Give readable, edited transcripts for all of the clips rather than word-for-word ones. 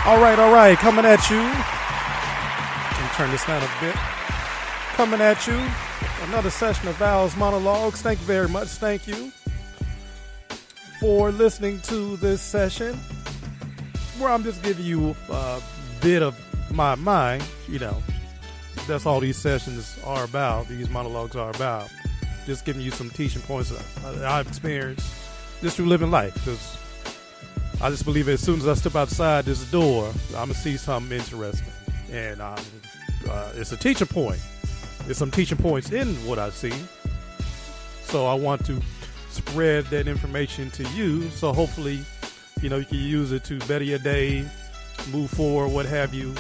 All right, coming at you. Let me turn this down a bit. Coming at you, another session of Val's Monologues. Thank you very much. Thank you for listening to this session where I'm just giving you a bit of my mind. You know, that's all these sessions are about, these monologues are about. Just giving you some teaching points that I've experienced just through living life, because I just believe as soon as I step outside this door, I'm going to see something interesting. And it's a teaching point. There's some teaching points in what I see. So I want to spread that information to you. So hopefully, you know, you can use it to better your day, move forward, what have you.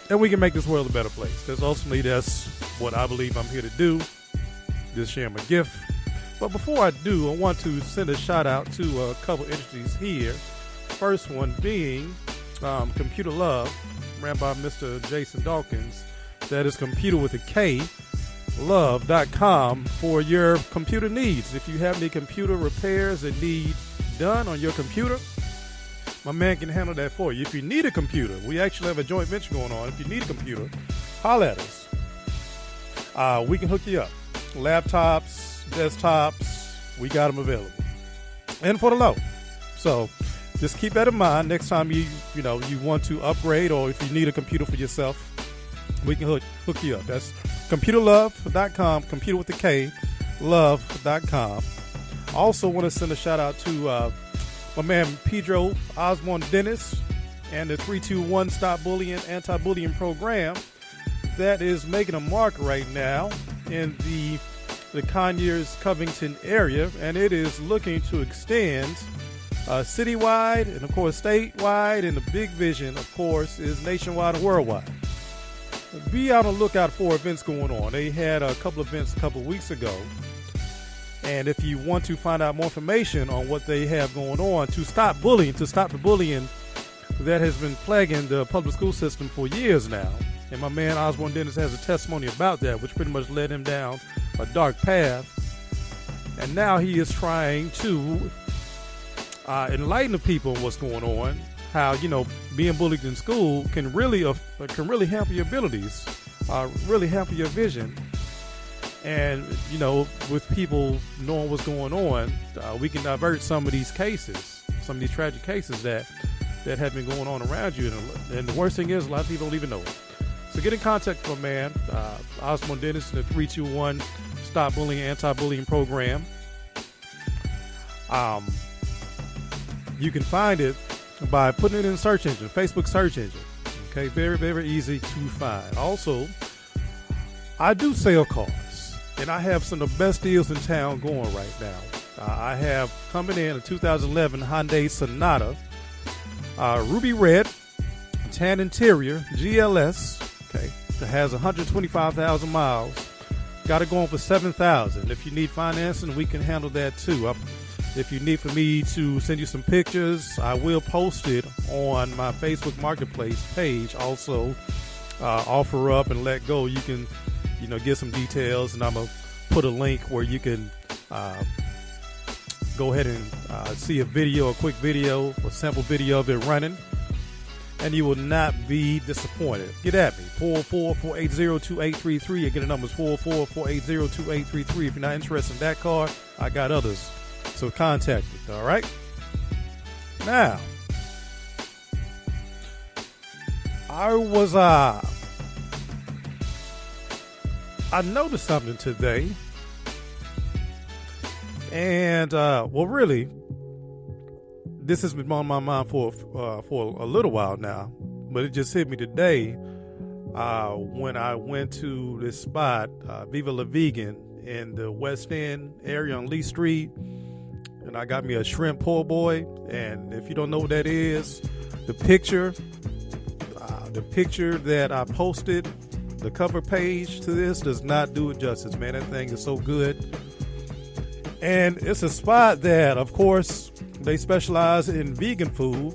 And we can make this world a better place. Because ultimately, that's what I believe I'm here to do. Just share my gift. But before I do, I want to send a shout out to a couple entities here. First one being Computer Love, ran by Mr. Jason Dawkins. That is computer with a K, love.com for your computer needs. If you have any computer repairs that need done on your computer, my man can handle that for you. If you need a computer, we actually have a joint venture going on. If you need a computer, holler at us. We can hook you up. Laptops, desktops, we got them available, and for the low. So just keep that in mind next time you want to upgrade, or if you need a computer for yourself, we can hook you up. That's computerlove.com, computer with the K, love.com. Also want to send a shout out to my man Pedro Osborne Dennis and the 321 Stop Bullying Anti-Bullying Program that is making a mark right now in the Conyers, Covington area, and it is looking to extend citywide and, of course, statewide, and the big vision, of course, is nationwide and worldwide. Be on the lookout for events going on. They had a couple of events a couple of weeks ago, and if you want to find out more information on what they have going on to stop the bullying that has been plaguing the public school system for years now, and my man Osborne Dennis has a testimony about that, which pretty much led him down a dark path, and now he is trying to enlighten the people on what's going on, how, you know, being bullied in school can really hamper your abilities, really hamper your vision. And, you know, with people knowing what's going on, we can divert some of these cases, some of these tragic cases that have been going on around you. And the worst thing is, a lot of people don't even know it. So get in contact with my man, Osborne Dennis, in the 321 Stop Bullying Anti-Bullying Program. You can find it by putting it in search engine, Facebook search engine. Okay, very, very easy to find. Also, I do sell cars, and I have some of the best deals in town going right now. I have coming in a 2011 Hyundai Sonata, ruby red, tan interior, GLS. Okay, that has 125,000 miles. Got it going for $7,000. If you need financing, we can handle that too. If you need for me to send you some pictures, I will post it on my Facebook Marketplace page. Also, offer up and let go. You can, you know, get some details, and I'm gonna put a link where you can go ahead and see a quick video, a sample video of it running. And you will not be disappointed. Get at me, 444-880-2833. Again, the number is 444-880-2833. If you're not interested in that car, I got others. So contact me, all right? Now, I noticed something today. And, really, this has been on my mind for a little while now, but it just hit me today when I went to this spot, Viva La Vegan, in the West End area on Lee Street, and I got me a shrimp po' boy. And if you don't know what that is, the picture that I posted, the cover page to this, does not do it justice, man. That thing is so good. And it's a spot that, of course, they specialize in vegan food.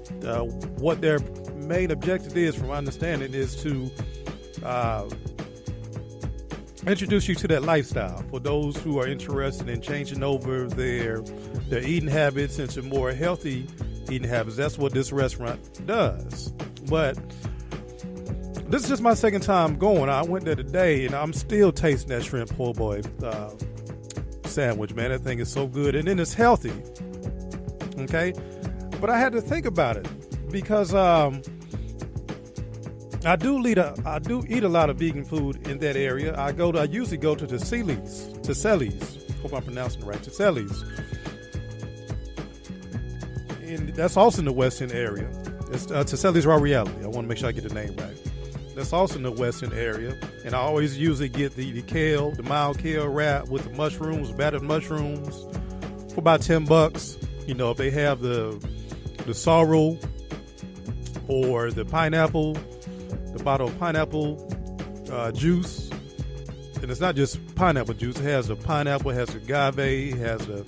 What their main objective is, from my understanding, is to introduce you to that lifestyle for those who are interested in changing over their eating habits into more healthy eating habits. That's what this restaurant does. But this is just my second time going. I went there today, and I'm still tasting that shrimp po' boy sandwich, man. That thing is so good, and then it's healthy. Okay, but I had to think about it because I do eat a lot of vegan food in that area. I usually go to Tasselli's. Hope I'm pronouncing it right. Tasselli's, and that's also in the Western area. It's tasselli'srawreality. I want to make sure I get the name right. That's also in the Western area, and I always usually get the kale, the mild kale wrap with the mushrooms, battered mushrooms, for about $10. You know, if they have the sorrel or the pineapple, the bottle of pineapple juice, and it's not just pineapple juice. It has the pineapple, it has the agave, it has the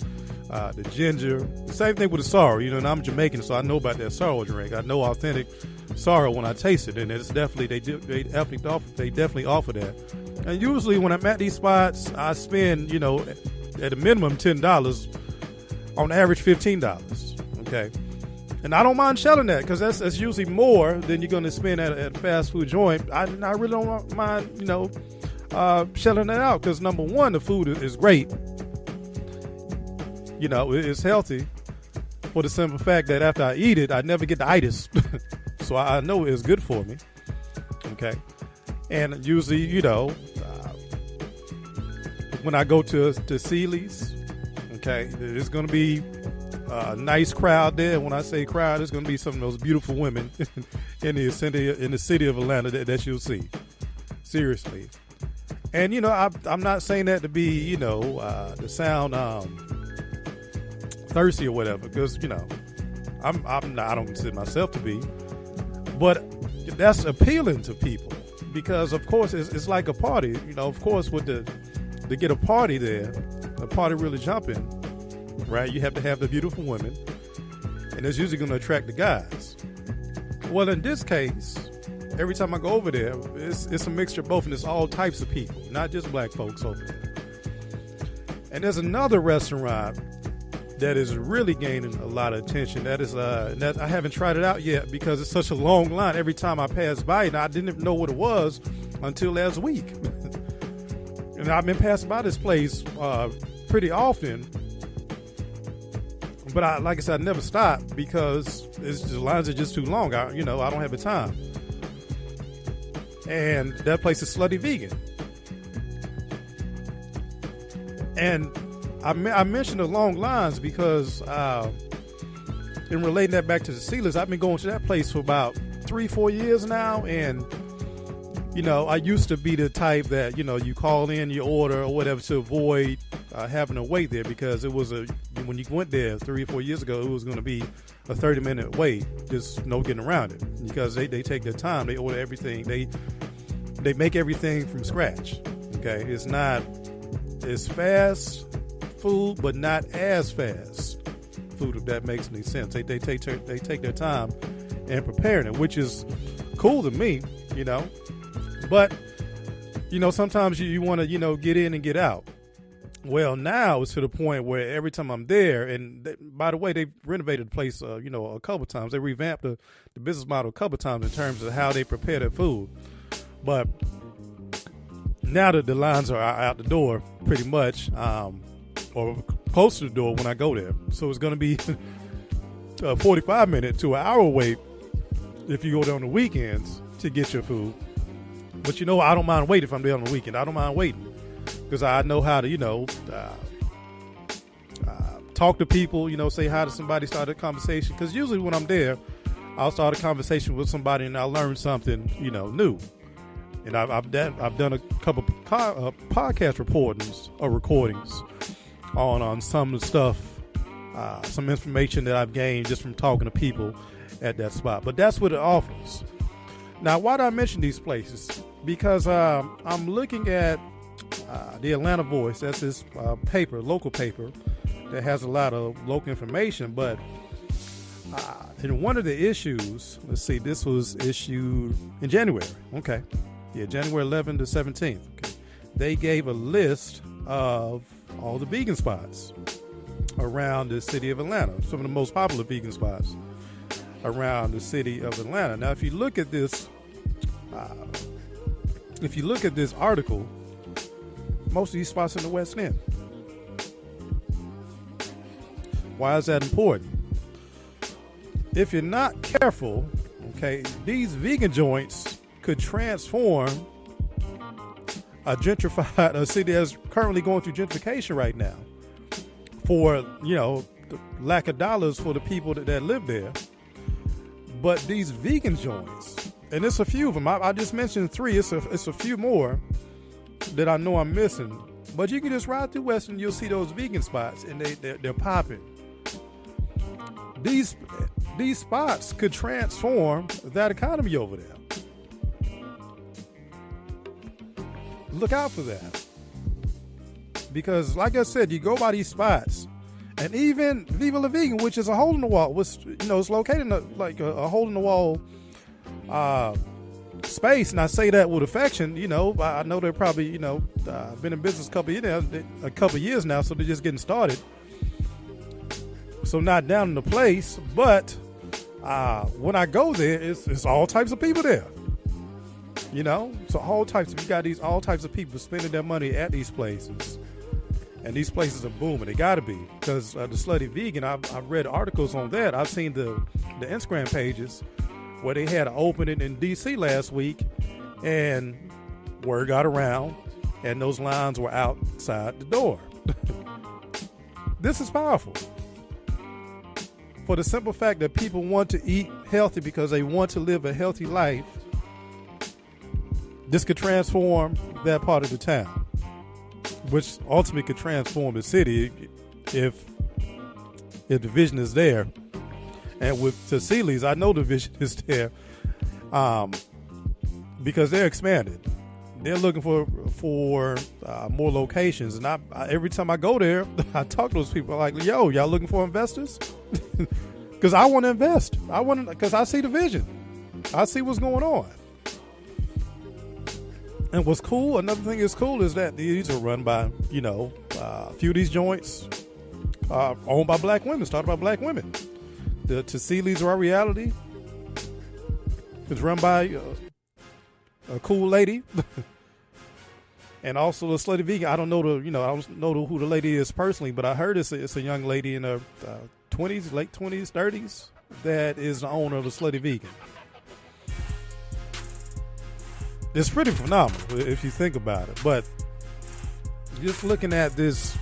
ginger. The same thing with the sorrel. You know, and I'm Jamaican, so I know about that sorrel drink. I know authentic sorrel when I taste it, and it's definitely they definitely offer that. And usually when I'm at these spots, I spend, you know, at a minimum $10. On average, $15. Okay, and I don't mind shelling that because that's usually more than you're going to spend at a fast food joint. I really don't mind, you know, shelling that out because number one, the food is great. You know, it's healthy for the simple fact that after I eat it, I never get the itis, so I know it's good for me. Okay, and usually, you know, when I go to Sealy's. Okay, there's going to be a nice crowd there. And when I say crowd, there's going to be some of those beautiful women in the city of Atlanta that you'll see. Seriously. And, you know, I'm not saying that to be, you know, to sound thirsty or whatever, because, you know, I don't consider myself to be. But that's appealing to people because, of course, it's like a party. You know, of course, to get a party there, a party really jumping, right? You have to have the beautiful women, and it's usually going to attract the guys. Well, in this case, every time I go over there, it's a mixture of both, and it's all types of people, not just black folks over there. And there's another restaurant that is really gaining a lot of attention. That is, that I haven't tried it out yet because it's such a long line every time I pass by it, and I didn't even know what it was until last week. And I've been passing by this place pretty often, but like I said, I never stop because the lines are just too long. I don't have the time. And that place is Slutty Vegan. And I mentioned the long lines because in relating that back to the Steelers, I've been going to that place for about 3-4 years now, and you know, I used to be the type that, you know, you call in your order or whatever to avoid having to wait there because it was when you went there 3 or 4 years ago, it was going to be a 30-minute wait, just no getting around it because they take their time. They order everything. They make everything from scratch. Okay, it's fast food, but not as fast food, if that makes any sense. They take their time in preparing it, which is cool to me, you know. But, you know, sometimes you want to, you know, get in and get out. Well, now it's to the point where every time I'm there, and by the way, they've renovated the place, you know, a couple times. They revamped the business model a couple times in terms of how they prepare their food. But now that the lines are out the door pretty much, or close to the door when I go there. So it's going to be a 45-minute to an hour wait if you go there on the weekends to get your food. But, you know, I don't mind waiting if I'm there on the weekend. I don't mind waiting because I know how to, you know, talk to people, you know, say hi to somebody, start a conversation. Because usually when I'm there, I'll start a conversation with somebody and I'll learn something, you know, new. And I've done a couple podcast recordings on some of the stuff, some information that I've gained just from talking to people at that spot. But that's what it offers. Now, why do I mention these places? Because I'm looking at the Atlanta Voice. That's this local paper that has a lot of local information. But in one of the issues, let's see, this was issued in January. Okay. Yeah, January 11th to 17th. Okay. They gave a list of all the vegan spots. around the city of Atlanta. Some of the most popular vegan spots around the city of Atlanta. Now, if you look at this, article, most of these spots in the West End. Why is that important? If you're not careful, okay, these vegan joints could transform a city that's currently going through gentrification right now for, the lack of dollars for the people that live there. But these vegan joints, and it's a few of them. I just mentioned 3. It's a few more that I know I'm missing. But you can just ride through Western, you'll see those vegan spots, and they're popping. These spots could transform that economy over there. Look out for that. Because, like I said, you go by these spots, and even Viva La Vegan, which is a hole in the wall, it's located in a hole in the wall space, and I say that with affection. I know they're probably been in business a couple years now, so they're just getting started. So not down in the place, but when I go there, it's all types of people there. So all types of people spending their money at these places, and these places are booming. They got to be, because the Slutty Vegan. I've read articles on that. I've seen the Instagram pages where they had an opening in DC last week, and word got around, and those lines were outside the door. This is powerful. For the simple fact that people want to eat healthy because they want to live a healthy life, this could transform that part of the town, which ultimately could transform the city if the vision is there. And with Tasselli's, I know the vision is there because they're expanding. They're looking for more locations, and I every time I go there, I talk to those people like, "Yo, y'all looking for investors?" Because I want to invest. Because I see the vision. I see what's going on. And what's cool, another thing is cool, is that these are run by, a few of these joints are owned by black women, started by black women. The tasselli'srawreality reality is run by a cool lady. And also the Slutty Vegan. I don't know who the lady is personally, but I heard it's a young lady in her 20s, late 20s, 30s that is the owner of the Slutty Vegan. It's pretty phenomenal if you think about it. But just looking at this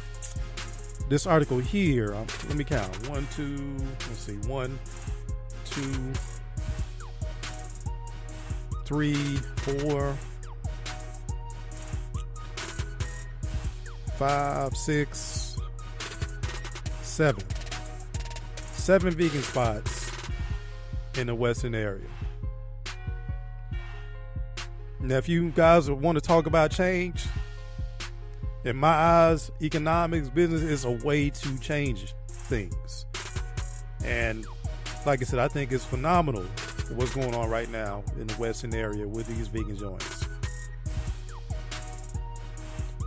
article here, let me count. 1, 2, let's see, 1, 2, 3, 4, 5, 6, 7. 7 vegan spots in the Western area. Now, if you guys want to talk about change, in my eyes, economics, business is a way to change things. And like I said, I think it's phenomenal what's going on right now in the Western area with these vegan joints.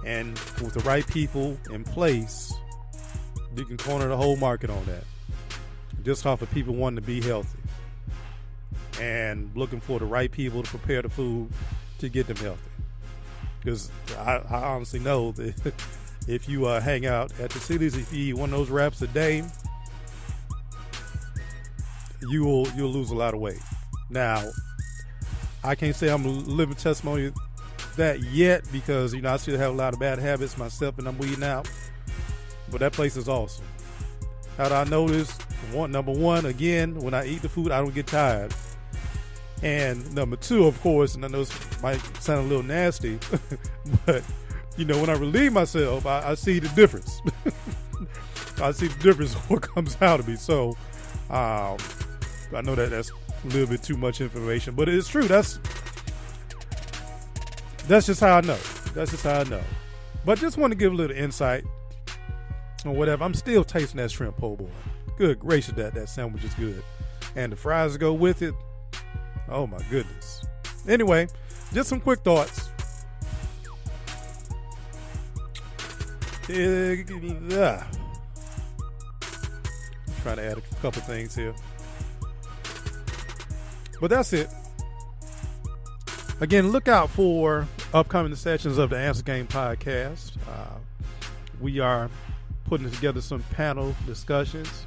And with the right people in place, you can corner the whole market on that. Just off of people wanting to be healthy and looking for the right people to prepare the food to get them healthy. Because I honestly know that if you hang out at the cities, if you eat one of those wraps a day, you'll lose a lot of weight. Now, I can't say I'm a living testimony of that yet, because I still have a lot of bad habits myself, and I'm weeding out. But that place is awesome. How do I know this? Number one, again, when I eat the food, I don't get tired. And number 2, of course, and I know this might sound a little nasty, but when I relieve myself, I see the difference. I see the difference in what comes out of me. So I know that's a little bit too much information, but it's true. That's just how I know. That's just how I know. But just want to give a little insight on whatever. I'm still tasting that shrimp po' boy. Good gracious, that sandwich is good. And the fries go with it. Oh my goodness. Anyway, just some quick thoughts. Trying to add a couple things here. But that's it. Again, look out for upcoming sessions of the Answer Game podcast. We are putting together some panel discussions.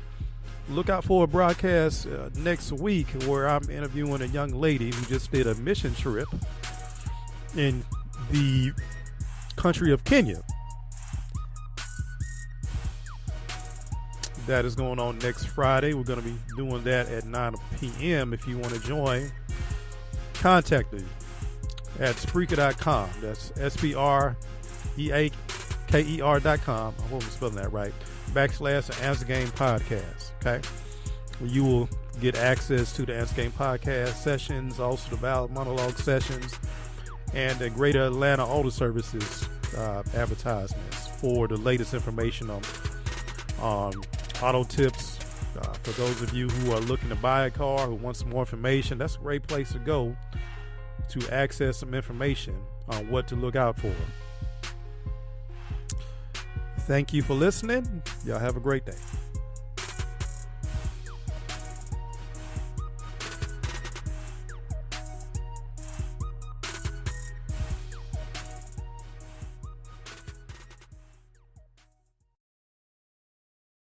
Look out for a broadcast next week where I'm interviewing a young lady who just did a mission trip in the country of Kenya. That is going on next Friday. We're going to be doing that at 9 p.m. If you want to join, contact me at Spreaker.com. That's SPREAKER.com. I hope I'm spelling that right. / the Answer Game podcast. Okay. You will get access to the Answer Game podcast sessions, also the Valid Monologue sessions, and the Greater Atlanta Auto Services advertisements for the latest information on auto tips. For those of you who are looking to buy a car, who want some more information, that's a great place to go to access some information on what to look out for. Thank you for listening. Y'all have a great day.